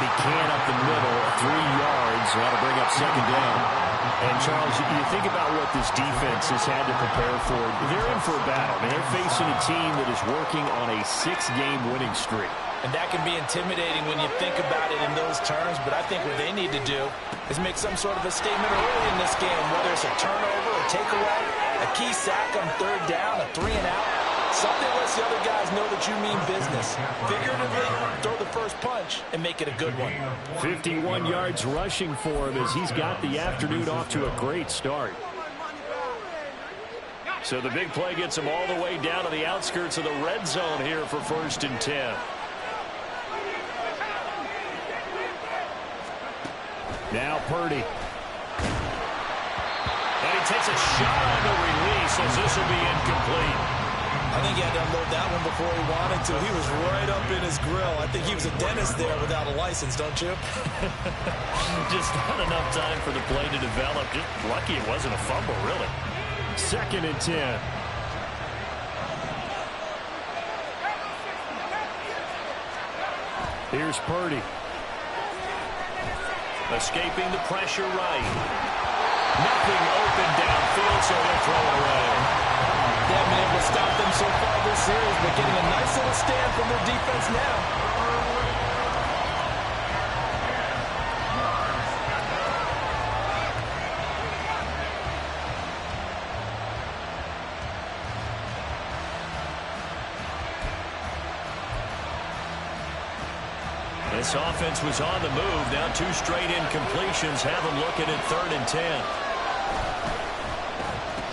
he can up the middle, 3 yards. That'll bring up second down. And, Charles, you think about what this defense has had to prepare for. They're in for a battle. I mean, they're facing a team that is working on a 6-game winning streak. And that can be intimidating when you think about it in those terms, but I think what they need to do is make some sort of a statement early in this game, whether it's a turnover, a takeaway, a key sack on 3rd down, a 3-and-out. Something lets the other guys know that you mean business. Figuratively, throw the first punch and make it a good one. 51 yards rushing for him as he's got the afternoon off to a great start. So the big play gets him all the way down to the outskirts of the red zone here for 1st and 10. Now Purdy. And he takes a shot on the release as this will be incomplete. I think he had to unload that one before he wanted to. He was right up in his grill. I think he was a dentist there without a license, don't you? Just not enough time for the play to develop. Just lucky it wasn't a fumble, really. 2nd and 10. Here's Purdy. Escaping the pressure right. Nothing open downfield, so he'll throw it away. They haven't been able to stop them so far this series, but getting a nice little stand from their defense now. This offense was on the move. Now 2 straight incompletions have them looking at 3rd and 10.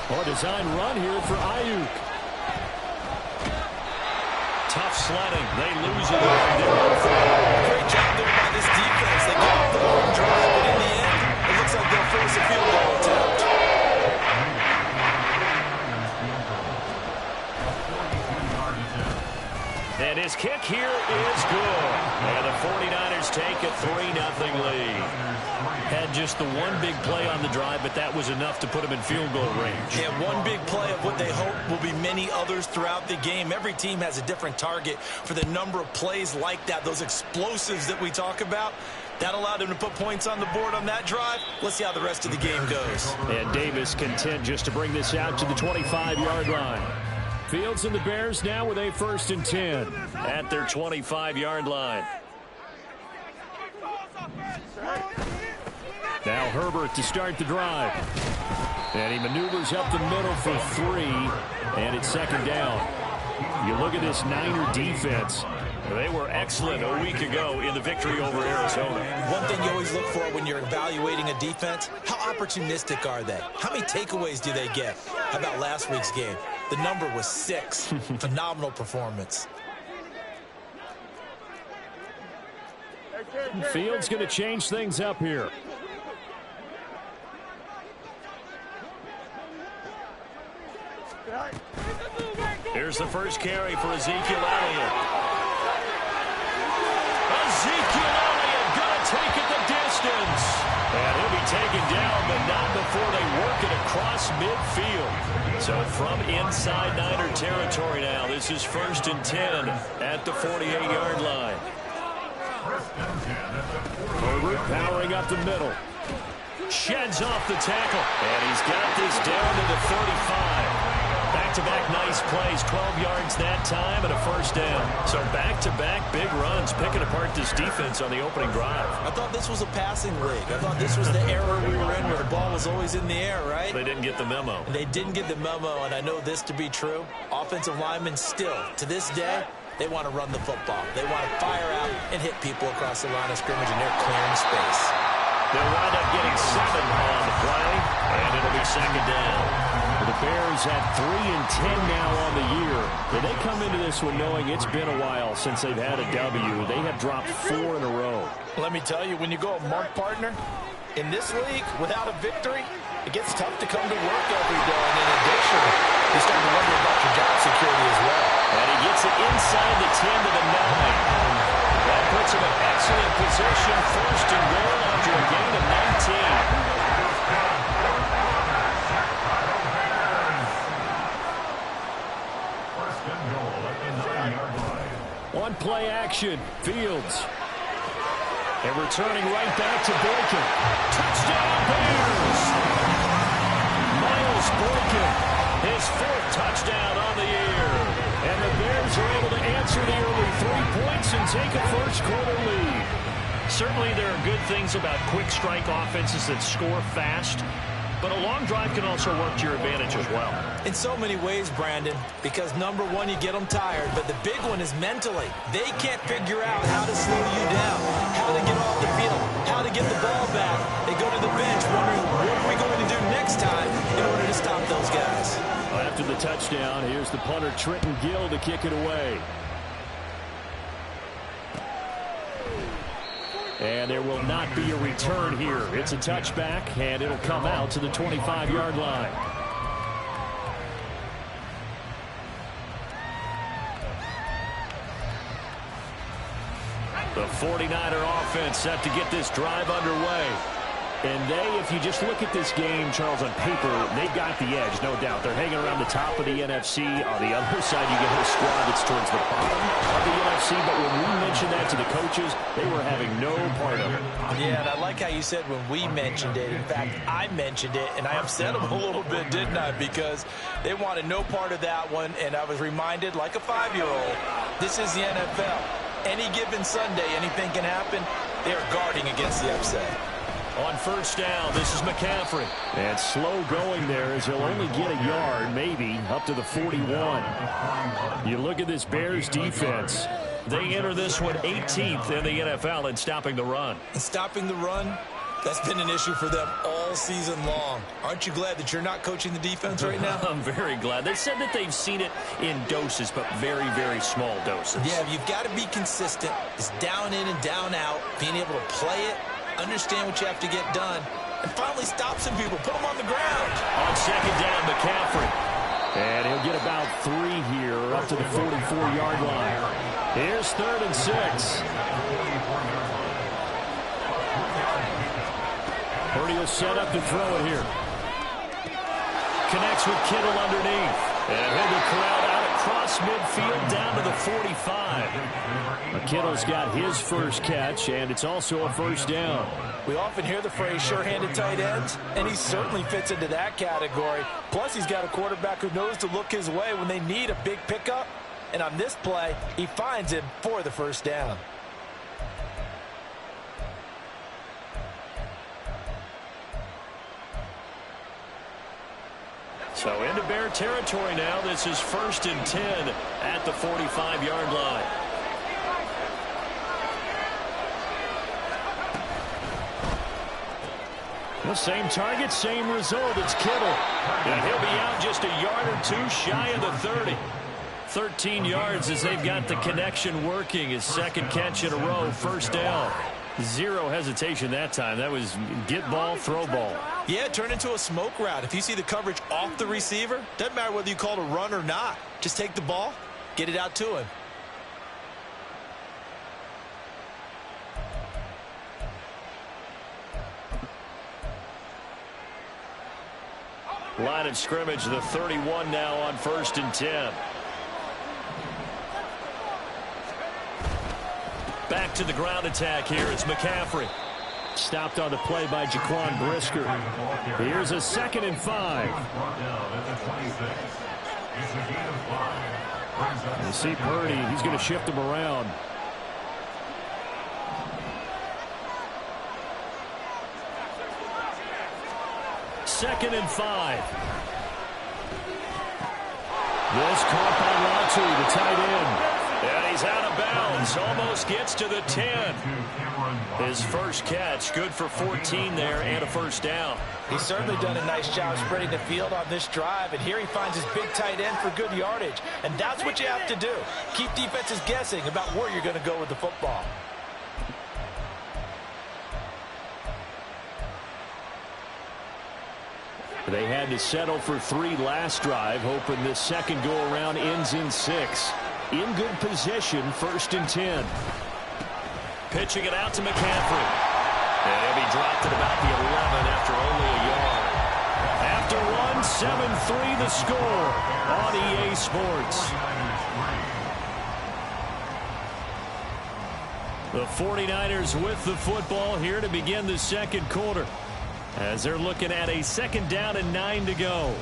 Oh, design run here for Ayuk. Tough sledding. They lose it. Great job there by this defense. They get off the long drive, but in the end, it looks like they'll force a field goal attempt. And his kick here is good. And the 49ers take a 3-0 lead. Had just the one big play on the drive, but that was enough to put him in field goal range. Yeah, one big play of what they hope will be many others throughout the game. Every team has a different target for the number of plays like that, those explosives that we talk about. That allowed him to put points on the board on that drive. Let's see how the rest of the game goes. And Davis content just to bring this out to the 25-yard line. Fields and the Bears now with a 1st and 10 at their 25-yard line. Now Herbert to start the drive. And he maneuvers up the middle for 3, and it's 2nd down. You look at this Niner defense. They were excellent a week ago in the victory over Arizona. One thing you always look for when you're evaluating a defense, how opportunistic are they? How many takeaways do they get? How about last week's game? The number was 6. Phenomenal performance. Fields going to change things up here. Here's the first carry for Ezekiel Elliott. Ezekiel Elliott going to take it the distance. And he'll be taken down, but not before they work it across midfield. So from inside Niner territory now, this is 1st and 10 at the 48-yard line. Herbert powering up the middle. Sheds off the tackle. And he's got this down to the 35. Back-to-back nice plays, 12 yards that time and a 1st down. So back-to-back big runs, picking apart this defense on the opening drive. I thought this was a passing league. I thought this was the era we were in where the ball was always in the air, right? They didn't get the memo. And they didn't get the memo, and I know this to be true. Offensive linemen still, to this day, they want to run the football. They want to fire out and hit people across the line of scrimmage, and they're clearing space. They'll wind up getting 7 on the play, and it'll be 2nd down. The Bears at 3 and 10 now on the year. They come into this one knowing it's been a while since they've had a W. They have dropped 4 in a row. Let me tell you, when you go a mark partner in this league without a victory, it gets tough to come to work every day. And in addition, you start to wonder about your job security as well. And he gets it inside the 10 to the 9. That puts him in excellent position, 1st and goal after a gain of 19. On play action, Fields. And returning right back to Boykin. Touchdown, Bears! Miles Boykin, his 4th touchdown on the year. And the Bears are able to answer the early 3 points and take a first-quarter lead. Certainly there are good things about quick-strike offenses that score fast, but a long drive can also work to your advantage as well. In so many ways, Brandon, because number one, you get them tired, but the big one is mentally. They can't figure out how to slow you down, how to get off the field, how to get the ball back. They go to the bench wondering, what are we going to do next time in order to stop those guys? After the touchdown, here's the punter, Trenton Gill, to kick it away. And there will not be a return here. It's a touchback, and it'll come out to the 25-yard line. The 49er offense set to get this drive underway. And if you just look at this game, Charles, on paper, they've got the edge, no doubt. They're hanging around the top of the NFC. On the other side, you get a squad that's towards the bottom of the NFC. But when we mentioned that to the coaches, they were having no part of it. Yeah, and I like how you said when we mentioned it. In fact, I mentioned it, and I upset them a little bit, didn't I? Because they wanted no part of that one, and I was reminded, like a 5-year-old, this is the NFL. Any given Sunday, anything can happen. They are guarding against the upset. On first down, this is McCaffrey. And slow going there as he'll only get a yard, maybe, up to the 41. You look at this Bears defense. They enter this one 18th in the NFL in stopping the run. And stopping the run, that's been an issue for them all season long. Aren't you glad that you're not coaching the defense right now? I'm very glad. They said that they've seen it in doses, but very, very small doses. Yeah, you've got to be consistent. It's down in and down out, being able to play it, understand what you have to get done, and finally stop some people, put them on the ground. On second down, McCaffrey. And he'll get about 3 here up to the 44-yard line. Here's 3rd and 6. Purdy will set up to throw it here. Connects with Kittle underneath. And he'll be corralled out across midfield down to the 45. Kittle's got his first catch, and it's also a first down. We often hear the phrase sure-handed tight ends, and he certainly fits into that category. Plus, he's got a quarterback who knows to look his way when they need a big pickup. And on this play, he finds him for the first down. So into Bear territory now. This is 1st and 10 at the 45-yard line. The same target, same result. It's Kittle. And he'll be out just a yard or 2 shy of the 30. 13 yards as they've got the connection working. His 2nd catch in a row, first down. Zero hesitation that time. That was get ball, throw ball. Yeah, turn into a smoke route. If you see the coverage off the receiver, doesn't matter whether you call it a run or not. Just take the ball, get it out to him. Line of scrimmage, the 31 now on 1st and 10. Back to the ground attack here. It's McCaffrey. Stopped on the play by Jaquan Brisker. Here's a 2nd and 5. You see Purdy. He's going to shift him around. Second and 5. This caught by Latu, the tight end. And he's out of bounds. Almost gets to the 10. His first catch, good for 14 there and a first down. He's certainly done a nice job spreading the field on this drive. And here he finds his big tight end for good yardage. And that's what you have to do. Keep defenses guessing about where you're going to go with the football. They had to settle for 3 last drive, hoping this second go-around ends in 6. In good position, 1st and 10. Pitching it out to McCaffrey. And he'll be dropped at about the 11 after only a yard. After one, 7-3 the score on EA Sports. The 49ers with the football here to begin the second quarter, as they're looking at a 2nd down and 9 to go.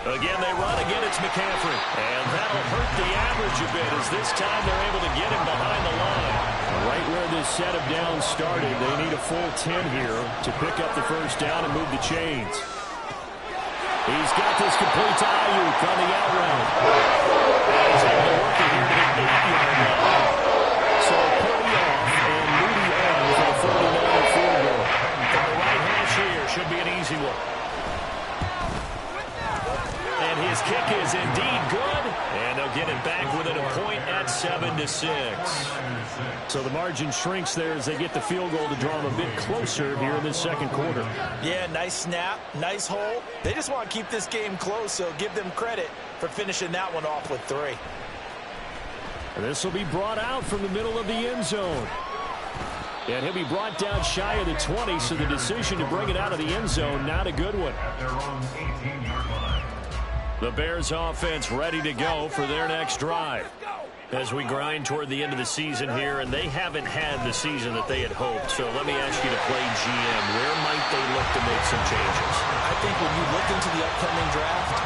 Again, they run. Again, it's McCaffrey. And that'll hurt the average a bit, as this time they're able to get him behind the line. Right where this set of downs started, they need a full 10 here to pick up the first down and move the chains. He's got this complete to Ayuk on the out route. And he's able to work it here to the 8-yard line. So Purdy off and Moody on for the 49er field goal. From the right hash here, should be an easy one. And his kick is indeed good, and they'll get it back within a point at 7-6. So the margin shrinks there as they get the field goal to draw them a bit closer here in this second quarter. Yeah, nice snap, nice hole. They just want to keep this game close, so give them credit for finishing that one off with 3. And this will be brought out from the middle of the end zone. And he'll be brought down shy of the 20, so the decision to bring it out of the end zone, not a good one. The Bears offense ready to go for their next drive. As we grind toward the end of the season here, and they haven't had the season that they had hoped. So let me ask you to play GM. Where might they look to make some changes? I think when you look into the upcoming draft,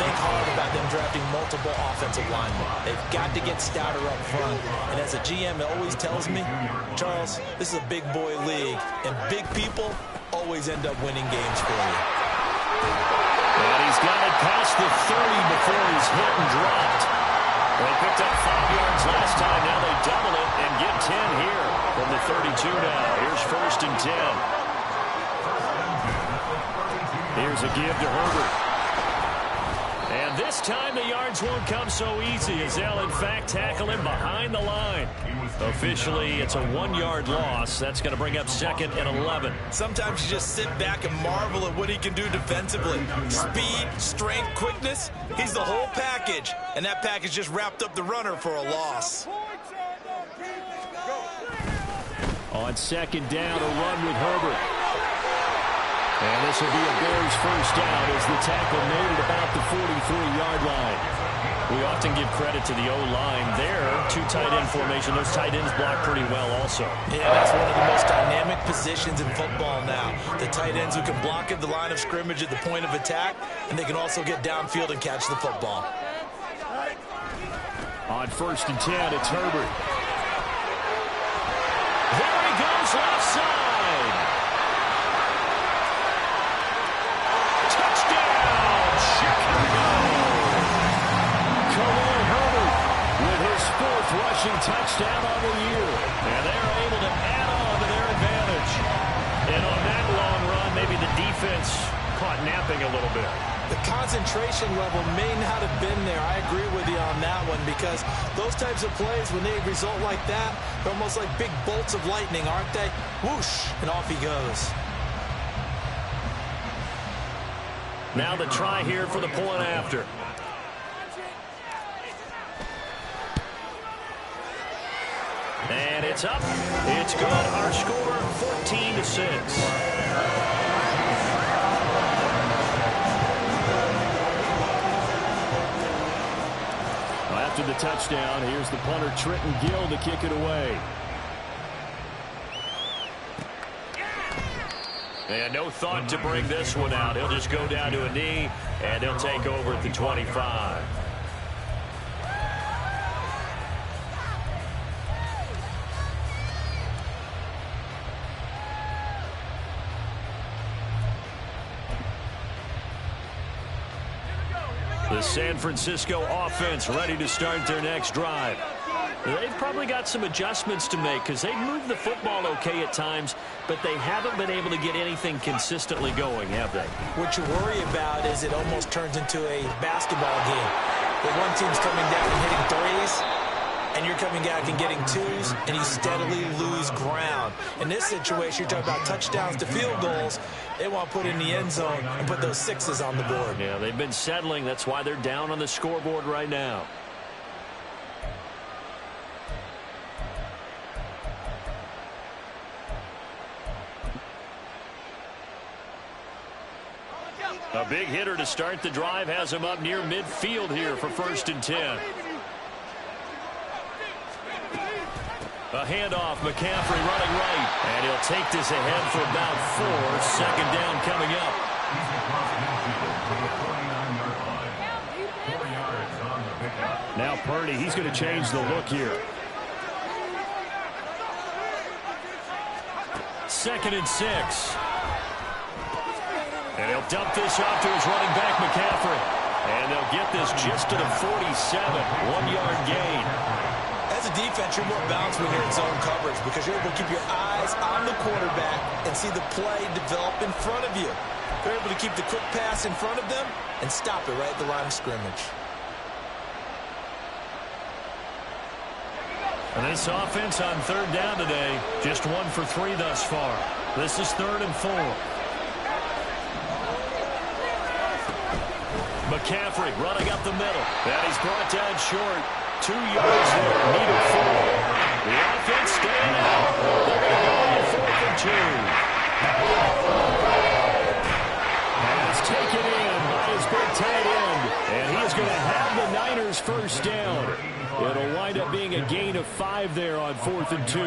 think hard about them drafting multiple offensive linemen. They've got to get stouter up front. And as a GM, it always tells me, Charles, this is a big boy league, and big people always end up winning games for you. And he's got it past the 30 before he's hit and dropped. They picked up 5 yards last time. Now they double it and get 10 here from the 32 now. Here's 1st and 10. Here's a give to Herbert. And this time the yards won't come so easy, as they'll in fact tackle him behind the line. Officially, it's a 1-yard loss. That's going to bring up 2nd and 11. Sometimes you just sit back and marvel at what he can do defensively. Speed, strength, quickness. He's the whole package. And that package just wrapped up the runner for a loss. On 2nd down, a run with Herbert. And this will be a Bears first down as the tackle made at about the 43-yard line. We often give credit to the O-line there. 2 tight end formation. Those tight ends block pretty well also. Yeah, that's one of the most dynamic positions in football now. The tight ends who can block at the line of scrimmage at the point of attack, and they can also get downfield and catch the football. On 1st and 10, it's Herbert. There he goes, left side. Touchdown, Chicago. Khalil Herbert with his 4th rushing touchdown on the year. And they're able to add on to their advantage. And on that long run, maybe the defense caught napping a little bit. The concentration level may not have been there. I agree with you on that one, because those types of plays, when they result like that, they're almost like big bolts of lightning, aren't they? Whoosh, and off he goes. Now the try here for the point after. And it's up. It's good. Our score, 14-6. After the touchdown, here's the punter, Trenton Gill, to kick it away. And no thought to bring this one out. He'll just go down to a knee, and he'll take over at the 25. The San Francisco offense ready to start their next drive. They've probably got some adjustments to make, because they've moved the football okay at times, but they haven't been able to get anything consistently going, have they? What you worry about is it almost turns into a basketball game, where one team's coming down and hitting threes, and you're coming back and getting twos, and you steadily lose ground. In this situation, you're talking about touchdowns to field goals. They want to put in the end zone and put those sixes on the board. Yeah, they've been settling. That's why they're down on the scoreboard right now. A big hitter to start the drive has him up near midfield here for 1st and 10. A handoff, McCaffrey running right, and he'll take this ahead for about 4. Second down coming up. Now Purdy, he's going to change the look here. 2nd and 6. And he'll dump this off to his running back, McCaffrey. And they'll get this just to the 47. 1-yard gain. As a defense, you're more balanced when you're in zone coverage because you're able to keep your eyes on the quarterback and see the play develop in front of you. They're able to keep the quick pass in front of them and stop it right at the line of scrimmage. And this offense on 3rd down today, just 1 for 3 thus far. This is 3rd and 4. McCaffrey running up the middle. And he's brought down short. 2 yards there. Needed 4. The offense staying out. They're going to go on 4th and 2. And it's taken in by his big tight end. And he is going to have the Niners first down. It'll wind up being a gain of 5 there on 4th and 2.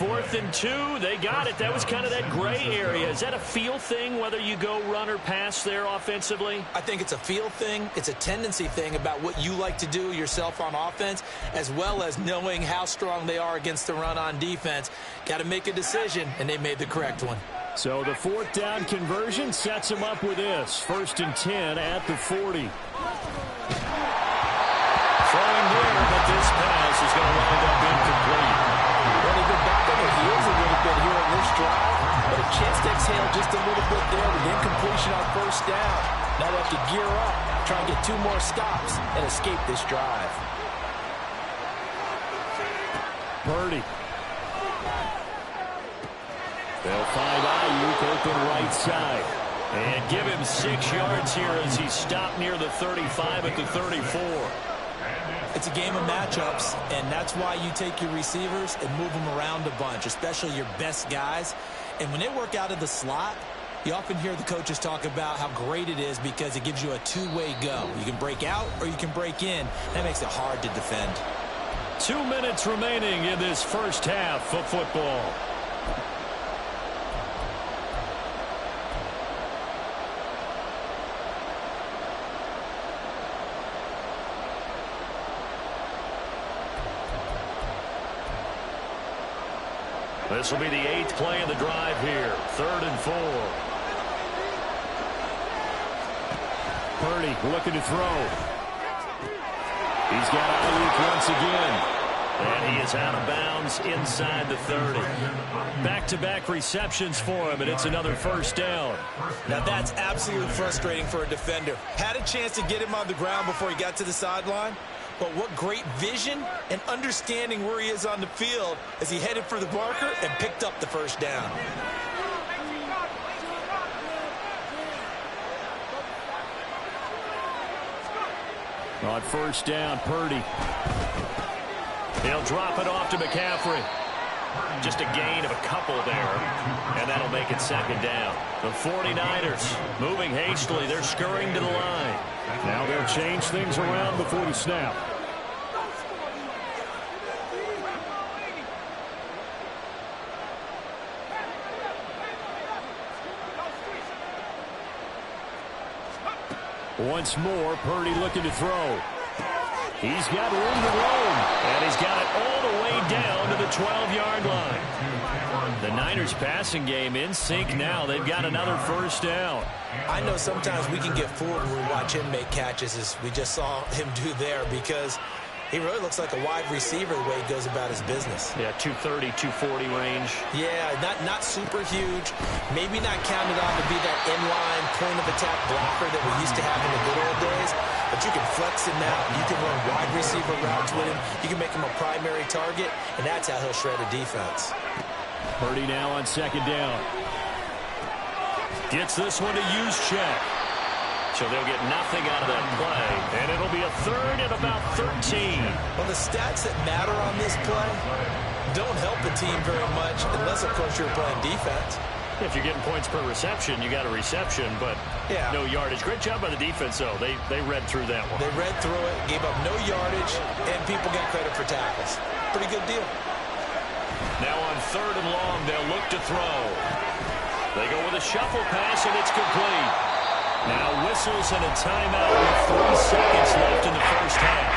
4th and 2, they got it. That was kind of that gray area. Is that a feel thing, whether you go run or pass there offensively? I think it's a feel thing. It's a tendency thing about what you like to do yourself on offense, as well as knowing how strong they are against the run on defense. Got to make a decision, and they made the correct one. So the 4th down conversion sets them up with this. 1st and 10 at the 40. Throwing there, but this pass is going to wind up incomplete. Well, they've been back on their heels a little bit here in this drive, but a chance to exhale just a little bit there with incompletion on 1st down. Now they have to gear up, try and get 2 more stops, and escape this drive. Purdy. They'll find Ayuk open right side. And give him 6 yards here as he's stopped near the 35 at the 34. It's a game of matchups, and that's why you take your receivers and move them around a bunch, especially your best guys. And when they work out of the slot, you often hear the coaches talk about how great it is because it gives you a 2-way go. You can break out or you can break in. That makes it hard to defend. 2 minutes remaining in this first half of football. This will be the 8th play of the drive here. 3rd and 4. Purdy looking to throw. He's got Ayuk once again. And he is out of bounds inside the 30. Back-to-back receptions for him, and it's another 1st down. Now that's absolutely frustrating for a defender. Had a chance to get him on the ground before he got to the sideline. But what great vision and understanding where he is on the field as he headed for the marker and picked up the 1st down. On 1st down, Purdy. He'll drop it off to McCaffrey. Just a gain of a couple there, and that'll make it 2nd down. The 49ers moving hastily. They're scurrying to the line. Now they'll change things around before the snap. Once more, Purdy looking to throw. He's got room to roam, and he's got it all the way down to the 12-yard line. The Niners passing game in sync now. They've got another 1st down. I know sometimes we can get fooled when we watch him make catches, as we just saw him do there, because He really looks like a wide receiver the way he goes about his business. Yeah, 230, 240 range. Yeah, not super huge. Maybe not counted on to be that inline point-of-attack blocker that we used to have in the good old days. But you can flex him out. You can run wide receiver routes with him. You can make him a primary target, and that's how he'll shred a defense. Purdy now on second down. Gets this one to use check. So they'll get nothing out of that play, and it'll be a third and about 13. Well, the stats that matter on this play don't help the team very much unless, of course, you're playing defense. If you're getting points per reception, you got a reception, but no yardage. Great job by the defense, though. They read through that one. They read through it, gave up no yardage, and people get credit for tackles. Pretty good deal. Now on third and long, they'll look to throw. They go with a shuffle pass, and it's complete. Now whistles and a timeout with 3 seconds left in the first half.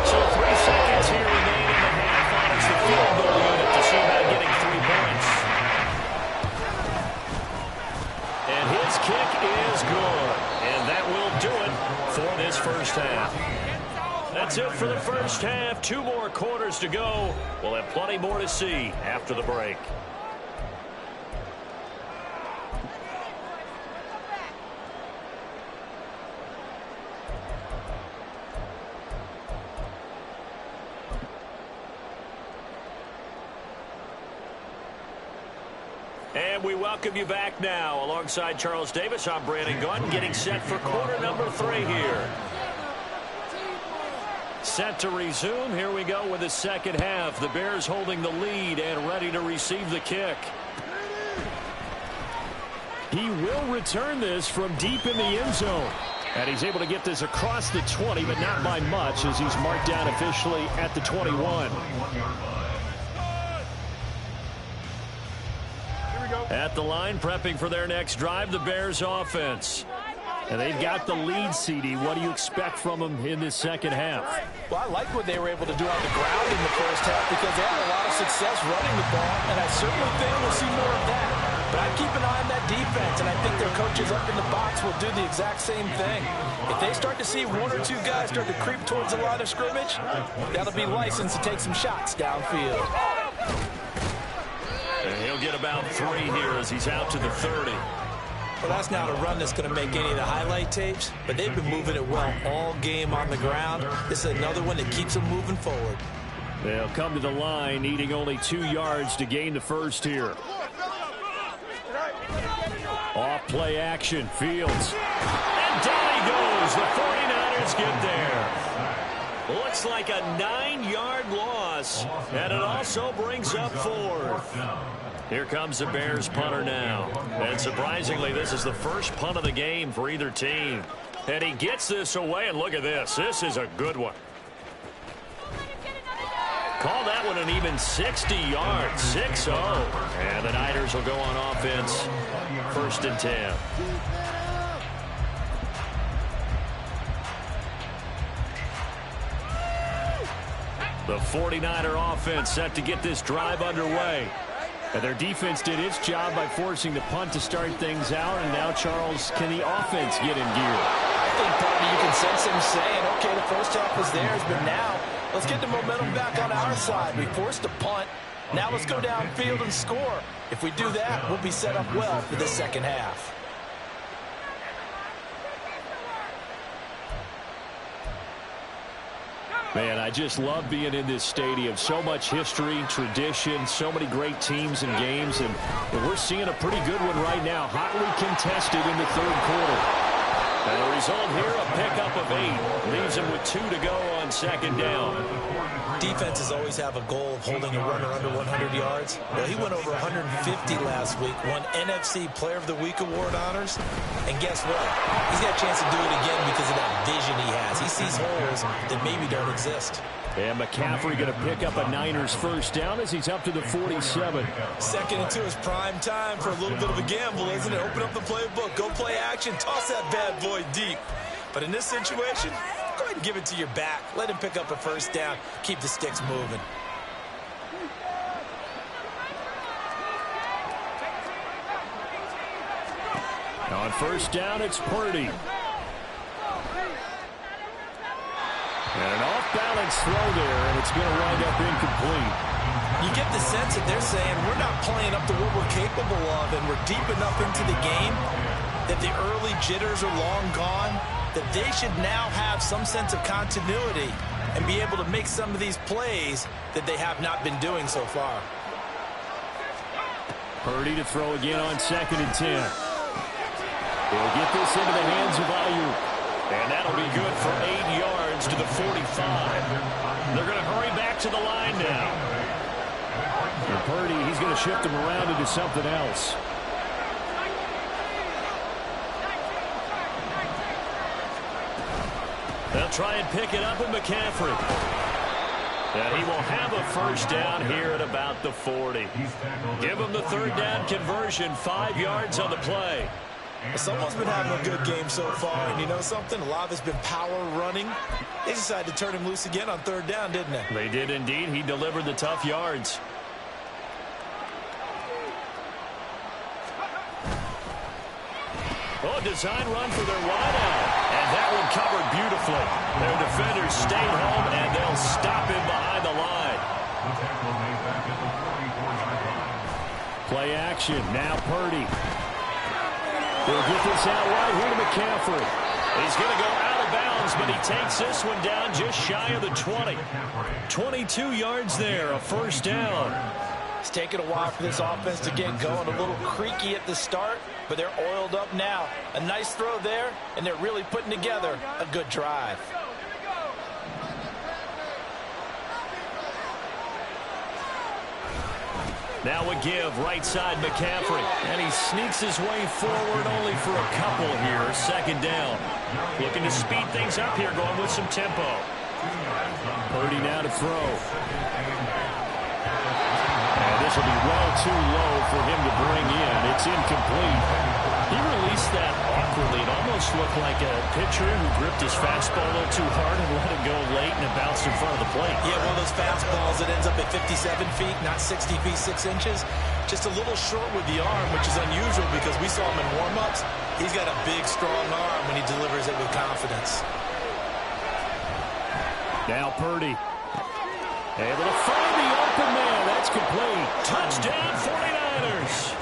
So 3 seconds here remain in the half. Honors the field goal unit to see about getting 3 points. And his kick is good. And that will do it for this first half. That's it for the first half. 2 more quarters to go. We'll have plenty more to see after the break. And we welcome you back now. Alongside Charles Davis, I'm Brandon Gunn, getting set for quarter number 3 here. Set to resume. Here we go with the second half. The Bears holding the lead and ready to receive the kick. He will return this from deep in the end zone. And he's able to get this across the 20, but not by much, as he's marked down officially at the 21. At the line, prepping for their next drive, the Bears offense. And they've got the lead, CD. What do you expect from them in this second half? Well, I like what they were able to do on the ground in the first half because they had a lot of success running the ball, and I certainly think we'll see more of that. But I keep an eye on that defense, and I think their coaches up in the box will do the exact same thing. If they start to see 1 or 2 guys start to creep towards the line of scrimmage, that'll be licensed to take some shots downfield. And he'll get about 3 here as he's out to the 30. Well, that's not a run that's going to make any of the highlight tapes, but they've been moving it well all game on the ground. This is another one that keeps them moving forward. They'll come to the line, needing only 2 yards to gain the first here. Off play action, Fields. And down he goes. The 49ers get there. Looks like a 9-yard loss, and it also brings up 4th. Here comes the Bears punter now. And surprisingly, this is the first punt of the game for either team. And he gets this away, and look at this. This is a good one. Call that one an even 60 yards, 6-0. And the Niners will go on offense, 1st and 10. The 49er offense set to get this drive underway. And their defense did its job by forcing the punt to start things out. And now, Charles, can the offense get in gear? I think probably you can sense him saying, okay, the first half was theirs, but now let's get the momentum back on our side. We forced a punt. Now let's go downfield and score. If we do that, we'll be set up well for the second half. Man, I just love being in this stadium. So much history, tradition, so many great teams and games, and we're seeing a pretty good one right now, hotly contested in the 3rd quarter. And the result here, a pickup of 8. Leaves him with 2 to go on second down. Defenses always have a goal of holding a runner under 100 yards. Well, he went over 150 last week, won NFC Player of the Week award honors. And guess what? He's got a chance to do it again because of that vision he has. He sees holes that maybe don't exist. And McCaffrey going to pick up a Niners first down as he's up to the 47. 2nd and 2 is prime time for a little bit of a gamble, isn't it? Open up the playbook, go play action, toss that bad boy deep. But in this situation, go ahead and give it to your back. Let him pick up a first down. Keep the sticks moving. On first down, it's Purdy. And an off-balance offense throw there, and it's going to wind up incomplete. You get the sense that they're saying we're not playing up to what we're capable of, and we're deep enough into the game that the early jitters are long gone, that they should now have some sense of continuity and be able to make some of these plays that they have not been doing so far. Purdy to throw again on 2nd and 10. They'll get this into the hands of Ayuk. And that'll be good for 8 yards to the 45. They're going to hurry back to the line now. And Purdy, he's going to shift him around into something else. They'll try and pick it up with McCaffrey. And he will have a first down here at about the 40. Give him the 3rd down conversion, 5 yards on the play. Someone's been having a good game so far, and you know something? A lot of it's been power running. They decided to turn him loose again on 3rd down, didn't they? They did indeed. He delivered the tough yards. Oh, design run for their wideout. And that one covered beautifully. Their defenders stayed home, and they'll stop him behind the line. Play action. Now Purdy. They'll get this out right here to McCaffrey. He's going to go out of bounds, but he takes this one down just shy of the 20. 22 yards there, a first down. It's taken a while for this offense to get going. A little creaky at the start, but they're oiled up now. A nice throw there, and they're really putting together a good drive. Now a give, right side McCaffrey. And he sneaks his way forward only for a couple here. 2nd down. Looking to speed things up here, going with some tempo. Purdy now to throw. And this will be well too low for him to bring in. It's incomplete. He released that awkwardly. It almost looked like a pitcher who gripped his fastball a little too hard and let it go late, and it bounced in front of the plate. Yeah, one of those fastballs that ends up at 57 feet, not 60 feet, 6 inches. Just a little short with the arm, which is unusual because we saw him in warm-ups. He's got a big, strong arm when he delivers it with confidence. Now Purdy. Able to find the open man. That's complete. Touchdown 49ers.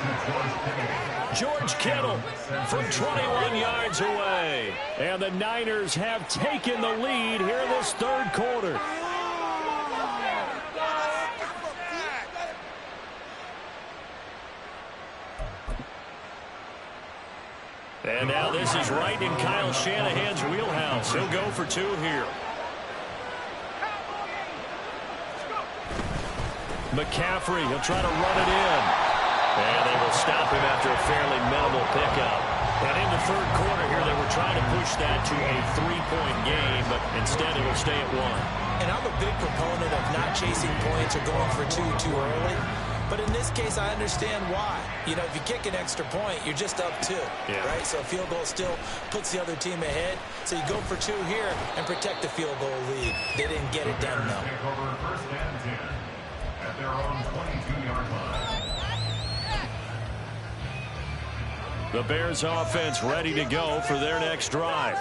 George Kittle from 21 yards away. And the Niners have taken the lead here in this 3rd quarter. And now this is right in Kyle Shanahan's wheelhouse. He'll go for 2 here. McCaffrey, he'll try to run it in. And they will stop him after a fairly minimal pickup. And in the 3rd quarter here, they were trying to push that to a 3-point game, but instead it will stay at 1. And I'm a big proponent of not chasing points or going for 2 too early. But in this case, I understand why. You know, if you kick an extra point, you're just up 2, right? So a field goal still puts the other team ahead. So you go for 2 here and protect the field goal lead. They didn't get it done, though. At their own 22-yard line. The Bears offense ready to go for their next drive.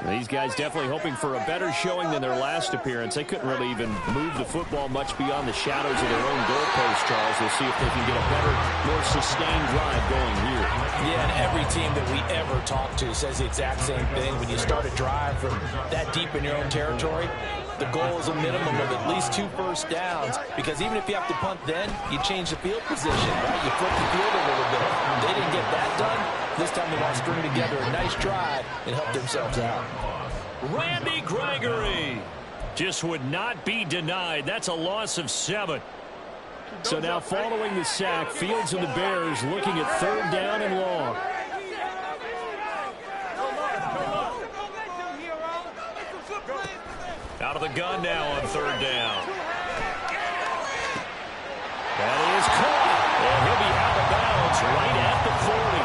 These guys definitely hoping for a better showing than their last appearance. They couldn't really even move the football much beyond the shadows of their own goalpost, Charles. We'll see if they can get a better, more sustained drive going here. Yeah, and every team that we ever talk to says the exact same thing. When you start a drive from that deep in your own territory, the goal is a minimum of at least 2 first downs, because even if you have to punt then, you change the field position, right? You flip the field a little bit. They didn't get that done. This time they want to string together a nice drive and help themselves out. Randy Gregory just would not be denied. That's a loss of 7. So now following the sack, Fields and the Bears looking at 3rd down and long. Out of the gun now on 3rd down. That is caught. And he'll be out of bounds right at the 40.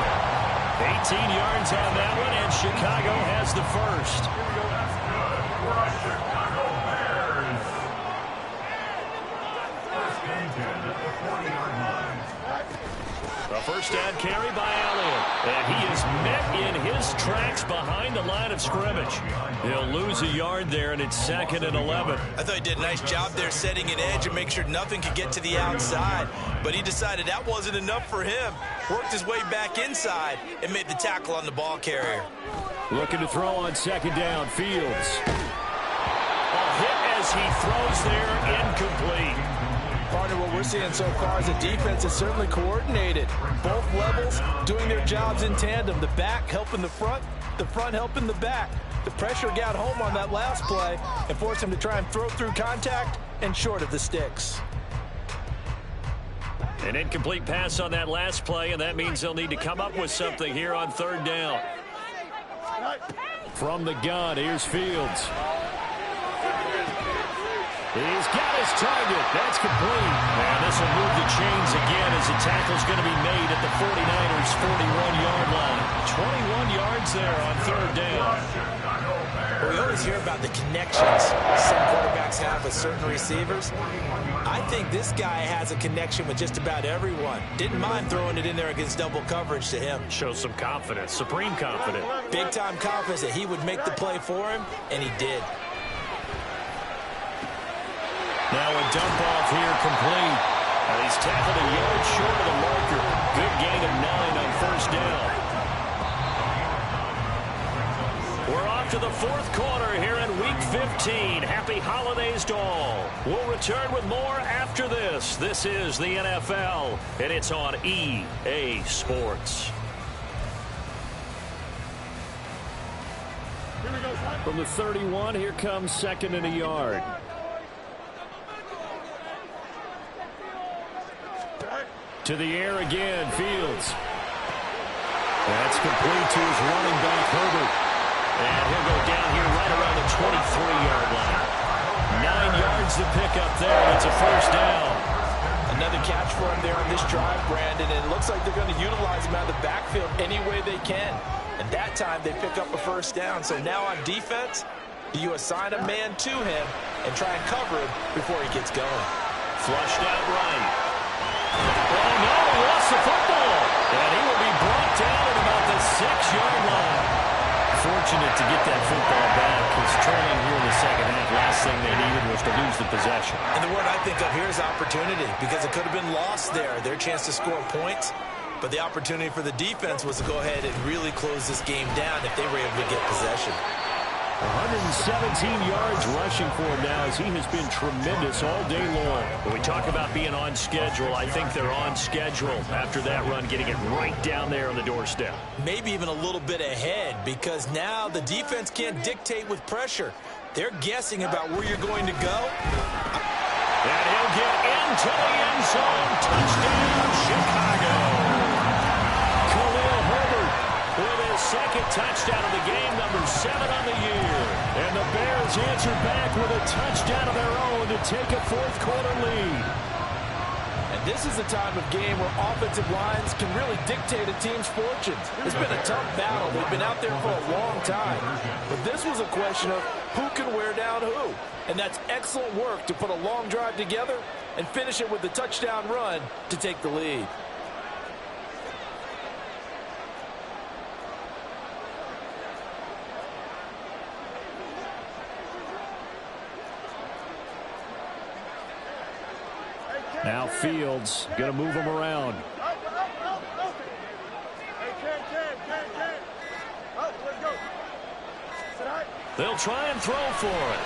18 yards on that one, and Chicago has the first. A first down carry by Elliott. And he is met in his tracks behind the line of scrimmage. He'll lose a yard there, and it's 2nd and 11. I thought he did a nice job there setting an edge and make sure nothing could get to the outside. But he decided that wasn't enough for him. Worked his way back inside and made the tackle on the ball carrier. Looking to throw on 2nd down. Fields. A hit as he throws there, incomplete. Partner, what we're seeing so far is the defense is certainly coordinated. Both levels doing their jobs in tandem. The back helping the front helping the back. The pressure got home on that last play and forced him to try and throw through contact and short of the sticks. An incomplete pass on that last play, and that means they'll need to come up with something here on 3rd down. From the gun, here's Fields. He's got his target. That's complete. And this will move the chains again as the tackle's going to be made at the 49ers' 41-yard line. 21 yards there on 3rd down. Well, we always hear about the connections some quarterbacks have with certain receivers. I think this guy has a connection with just about everyone. Didn't mind throwing it in there against double coverage to him. Shows some confidence, supreme confidence. Big-time confidence that he would make the play for him, and he did. Now a dump off here complete. And he's tackled a yard short of the marker. Good gain of 9 on 1st down. We're off to the 4th quarter here in Week 15. Happy holidays to all. We'll return with more after this. This is the NFL, and it's on EA Sports. From the 31, here comes 2nd and a yard. To the air again, Fields. That's complete to his running back, Herbert. And he'll go down here right around the 23-yard line. 9 yards to pick up there. It's a 1st down. Another catch for him there on this drive, Brandon. And it looks like they're going to utilize him out of the backfield any way they can. And that time they pick up a 1st down. So now on defense, you assign a man to him and try and cover him before he gets going. Flushed out right. Oh, no, he lost the football. And he will be brought down at about the 6-yard line. Fortunate to get that football back. He's trailing here in the 2nd half. Last thing they needed was to lose the possession. And the word I think of here is opportunity, because it could have been lost there. Their chance to score points. But the opportunity for the defense was to go ahead and really close this game down if they were able to get possession. 117 yards rushing for him now as he has been tremendous all day long. When we talk about being on schedule, I think they're on schedule after that run, getting it right down there on the doorstep. Maybe even a little bit ahead, because now the defense can't dictate with pressure. They're guessing about where you're going to go. And he'll get into the end zone. Touchdown, Chicago. Khalil Herbert with his 2nd touchdown of the game, number 7 on the year. And the Bears answer back with a touchdown of their own to take a 4th quarter lead. And this is a time of game where offensive lines can really dictate a team's fortunes. It's been a tough battle. They've been out there for a long time. But this was a question of who can wear down who. And that's excellent work to put a long drive together and finish it with the touchdown run to take the lead. Now Fields going to move him around. They'll try and throw for it.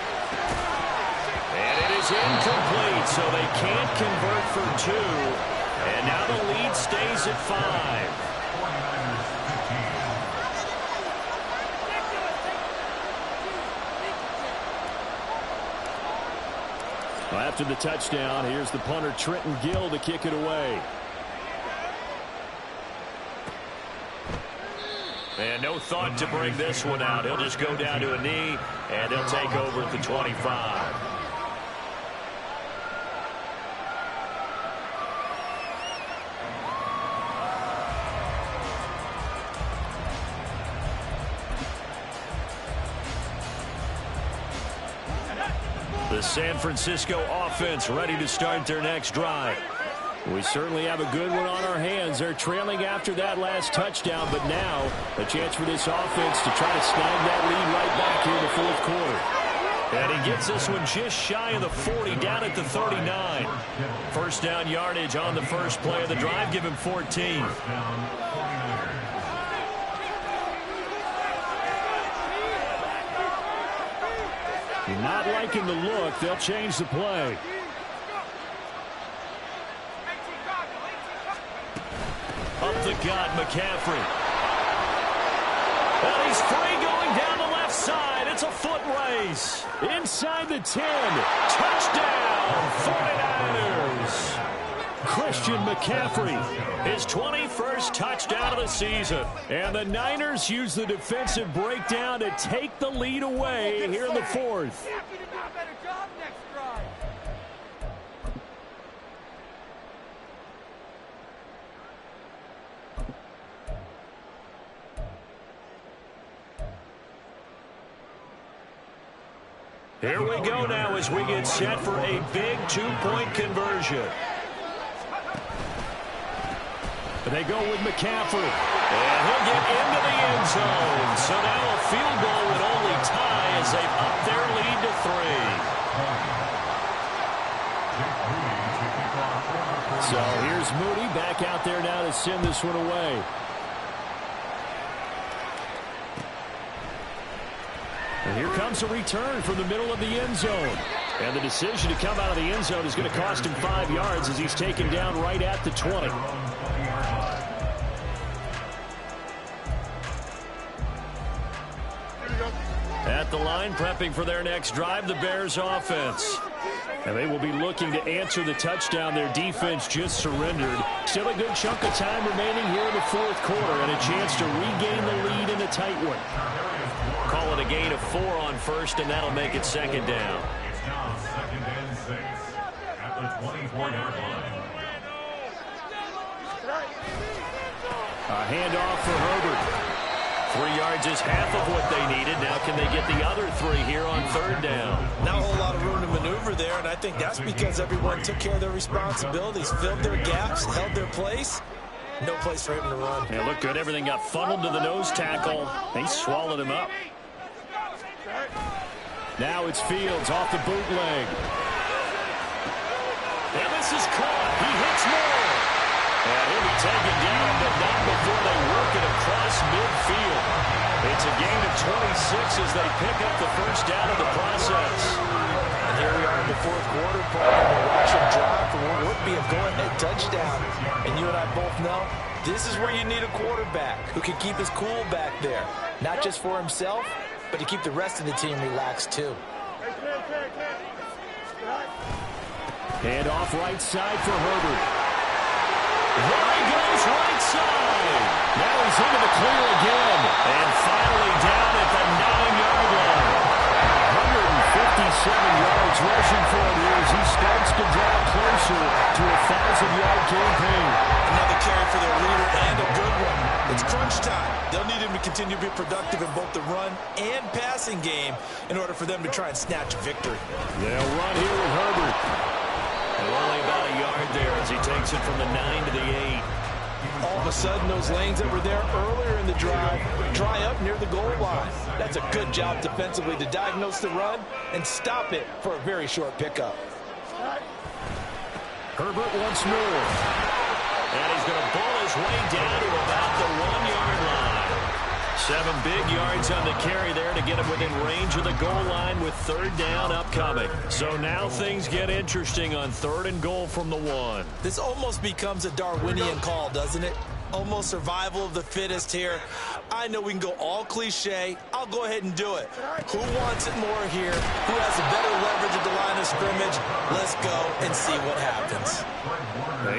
And it is incomplete, so they can't convert for 2. And now the lead stays at 5. After the touchdown, here's the punter Trenton Gill to kick it away. And no thought to bring this one out. He'll just go down to a knee, and he'll take over at the 25. The San Francisco offense ready to start their next drive. We certainly have a good one on our hands. They're trailing after that last touchdown, but now a chance for this offense to try to snag that lead right back here in the fourth quarter. And he gets this one just shy of the 40, down at the 39. First down yardage on the first play of the drive. Give him 14. Not liking the look. They'll change the play. Up the gut, McCaffrey. And he's free going down the left side. It's a foot race. Inside the 10. Touchdown, 49ers. Christian McCaffrey. His 21st touchdown of the season. And the Niners use the defensive breakdown to take the lead away here in the fourth. Here we go now as we get set for a big two-point conversion. They go with McCaffrey. And he'll get into the end zone. So now a field goal would only tie as they've upped their lead to 3. So here's Moody back out there now to send this one away. And here comes a return from the middle of the end zone. And the decision to come out of the end zone is going to cost him 5 yards as he's taken down right at the 20. At the line, prepping for their next drive, the Bears offense. And they will be looking to answer the touchdown their defense just surrendered. Still a good chunk of time remaining here in the fourth quarter and a chance to regain the lead in a tight one. Call it a gain of 4 on first, and that'll make it second down. It's now 2nd and 6 at the 24-yard line. A handoff for Herbert. 3 yards is half of what they needed. Now can they get the other 3 here on third down? Not a whole lot of room to maneuver there, and I think that's because everyone took care of their responsibilities, filled their gaps, held their place. No place for him to run. Yeah, looked good. Everything got funneled to the nose tackle. They swallowed him up. Now it's Fields off the bootleg. And this is caught. He hits more. And he'll be taken down, but not before they work it across midfield. It's a gain of 26 as they pick up the first down of the process. And here we are in the fourth quarter, Paul. We're watching drive for what would be a go-ahead touchdown. And you and I both know this is where you need a quarterback who can keep his cool back there. Not just for himself, but to keep the rest of the team relaxed too. Hand off right side for Herbert. There he goes right side. Now he's into the clear again. And finally down at the 9-yard line. 157 yards rushing for him here as he starts to draw closer to a 1,000-yard campaign. Another carry for their leader and a good one. It's crunch time. They'll need him to continue to be productive in both the run and passing game in order for them to try and snatch a victory. They'll run here with Herbert. And only about a yard there as he takes it from the 9 to the 8. All of a sudden, those lanes that were there earlier in the drive dry up near the goal line. That's a good job defensively to diagnose the run and stop it for a very short pickup. Herbert once more. And he's going to bull his way down to about the 1-yard line. 7 big yards on the carry there to get him within range of the goal line with third down upcoming. So now things get interesting on 3rd and goal from the 1. This almost becomes a Darwinian call, doesn't it? Almost survival of the fittest here. I know we can go all cliche. I'll go ahead and do it. Who wants it more here? Who has a better leverage at the line of scrimmage? Let's go and see what happens.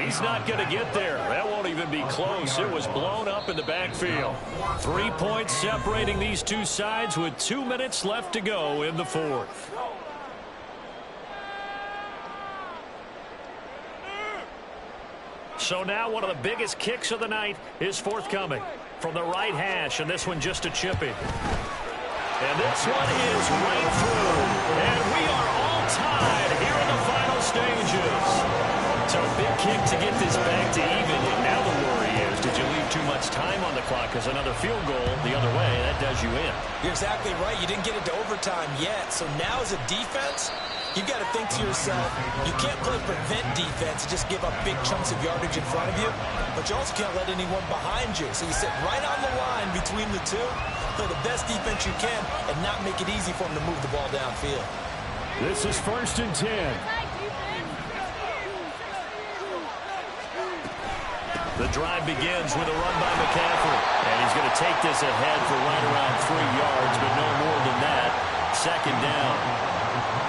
He's not going to get there. That won't even be close. It was blown up in the backfield. 3 points separating these two sides with 2 minutes left to go in the fourth. So now one of the biggest kicks of the night is forthcoming from the right hash, and this one just a chipping. And this one is right through. And we are all tied here in the final stages. So big kick to get this back to even. And now the worry is, did you leave too much time on the clock? Because another field goal the other way, that does you in. You're exactly right. You didn't get into overtime yet. So now as a defense, you've got to think to yourself, you can't play prevent defense and just give up big chunks of yardage in front of you, but you also can't let anyone behind you. So you sit right on the line between the two, play the best defense you can, and not make it easy for them to move the ball downfield. This is 1st and 10. The drive begins with a run by McCaffrey. And he's going to take this ahead for right around 3 yards, but no more than that. 2nd down.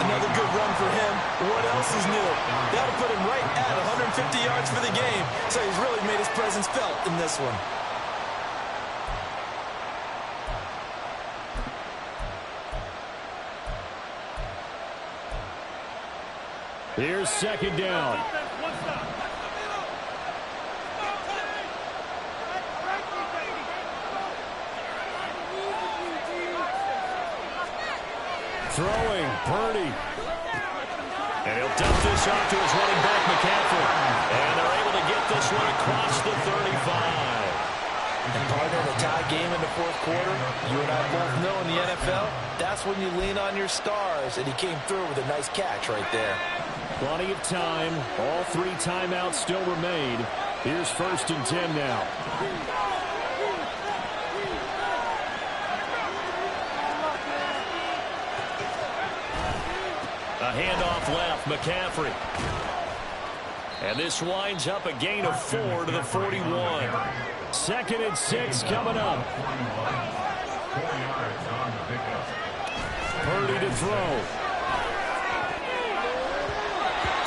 Another good run for him. What else is new? That'll put him right at 150 yards for the game. So he's really made his presence felt in this one. Here's 2nd down. Throwing, Purdy. And he'll dump this off to his running back, McCaffrey. And they're able to get this one across the 35. And partner, in a tie game in the 4th quarter, you and I both know in the NFL, that's when you lean on your stars. And he came through with a nice catch right there. Plenty of time. All 3 timeouts still remain. Here's 1st and 10 now. A handoff left, McCaffrey. And this winds up a gain of 4 to the 41. 2nd and 6 coming up. Purdy to throw.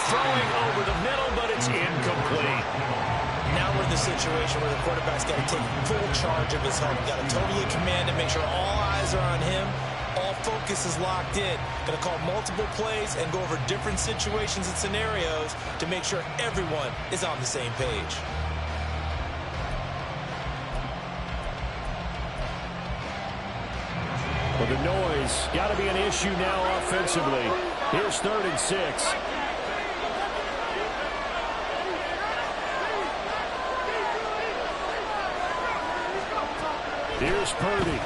Throwing over the middle, but it's incomplete. Now we're in the situation where the quarterback's got to take full charge of his home. Got to totally command and make sure all eyes are on him. All focus is locked in. Going to call multiple plays and go over different situations and scenarios to make sure everyone is on the same page. Well, the noise got to be an issue now offensively. Here's 3rd and 6. Here's Purdy.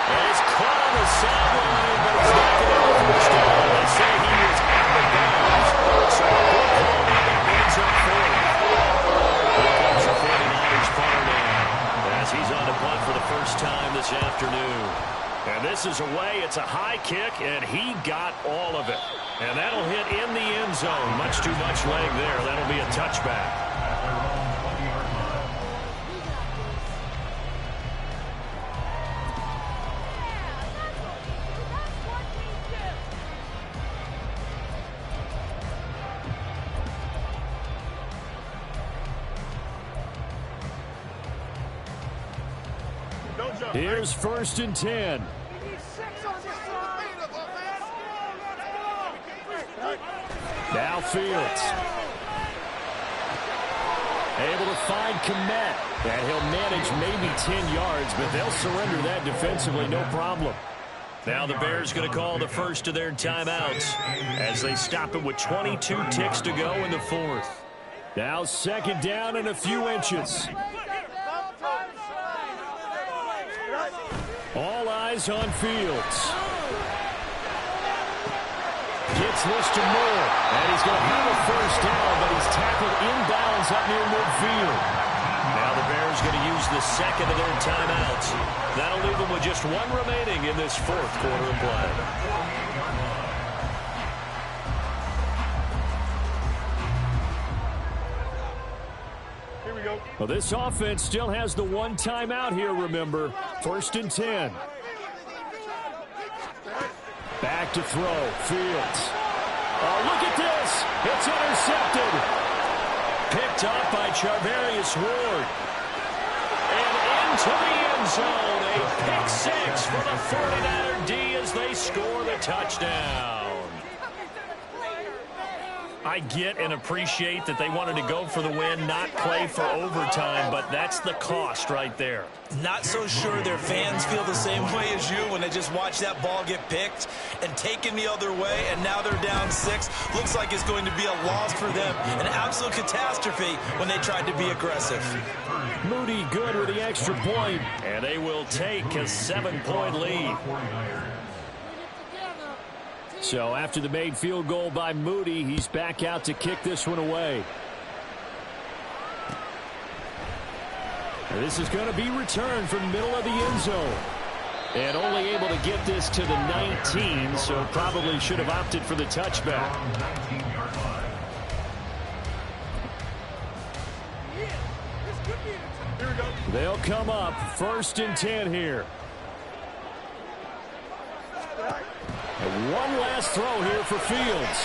And he's caught on the sideline, but he's not going to get the first down. They say he was out of bounds. So a good call on that brings up 40. Here comes the 49ers punter now, as he's on the punt for the first time this afternoon. And this is away. It's a high kick, and he got all of it. And that'll hit in the end zone. Much too much leg there. That'll be a touchback. Here's 1st and 10. Now Fields. Able to find Komet. And he'll manage maybe 10 yards, but they'll surrender that defensively, no problem. Now the Bears going to call the first of their timeouts as they stop it with 22 ticks to go in the 4th. Now 2nd down and a few inches. All eyes on Fields. Gets this to Moore. And he's going to have a first down, but he's tackled inbounds up near midfield. Now the Bears going to use the 2nd of their timeouts. That'll leave them with just 1 remaining in this 4th quarter of play. Well, this offense still has the 1 timeout here, remember. 1st and 10. Back to throw. Fields. Oh, look at this. It's intercepted. Picked up by Charvarius Ward. And into the end zone. A pick 6 for the 49er D as they score the touchdown. I get and appreciate that they wanted to go for the win, not play for overtime, but that's the cost right there. Not so sure their fans feel the same way as you when they just watch that ball get picked and taken the other way, and now they're down 6. Looks like it's going to be a loss for them, an absolute catastrophe when they tried to be aggressive. Moody good with the extra point. And they will take a 7-point lead. So after the made field goal by Moody, he's back out to kick this one away. And this is going to be returned from middle of the end zone. And only able to get this to the 19, so probably should have opted for the touchback. They'll come up 1st and 10 here. And one last throw here for Fields.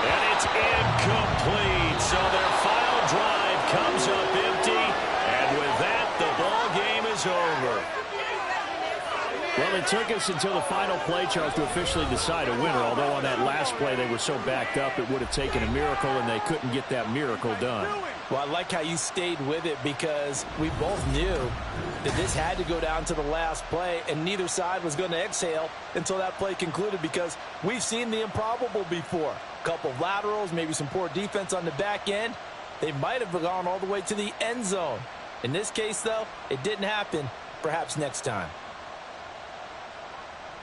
And it's incomplete. So their final drive comes up empty. And with that, the ball game is over. Well, it took us until the final play, Charles, to officially decide a winner. Although on that last play they were so backed up, it would have taken a miracle, and they couldn't get that miracle done. Well, I like how you stayed with it because we both knew that this had to go down to the last play, and neither side was going to exhale until that play concluded because we've seen the improbable before. A couple of laterals, maybe some poor defense on the back end. They might have gone all the way to the end zone. In this case, though, it didn't happen. Perhaps next time.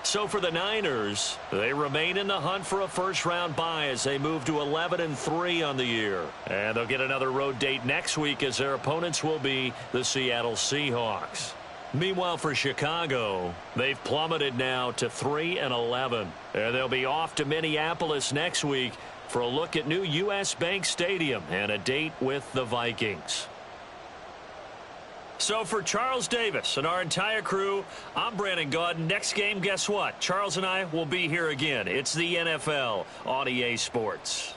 So for the Niners, they remain in the hunt for a first-round bye as they move to 11-3 on the year. And they'll get another road date next week as their opponents will be the Seattle Seahawks. Meanwhile, for Chicago, they've plummeted now to 3-11. And they'll be off to Minneapolis next week for a look at new U.S. Bank Stadium and a date with the Vikings. So for Charles Davis and our entire crew, I'm Brandon Gaudin. Next game, guess what? Charles and I will be here again. It's the NFL on EA Sports.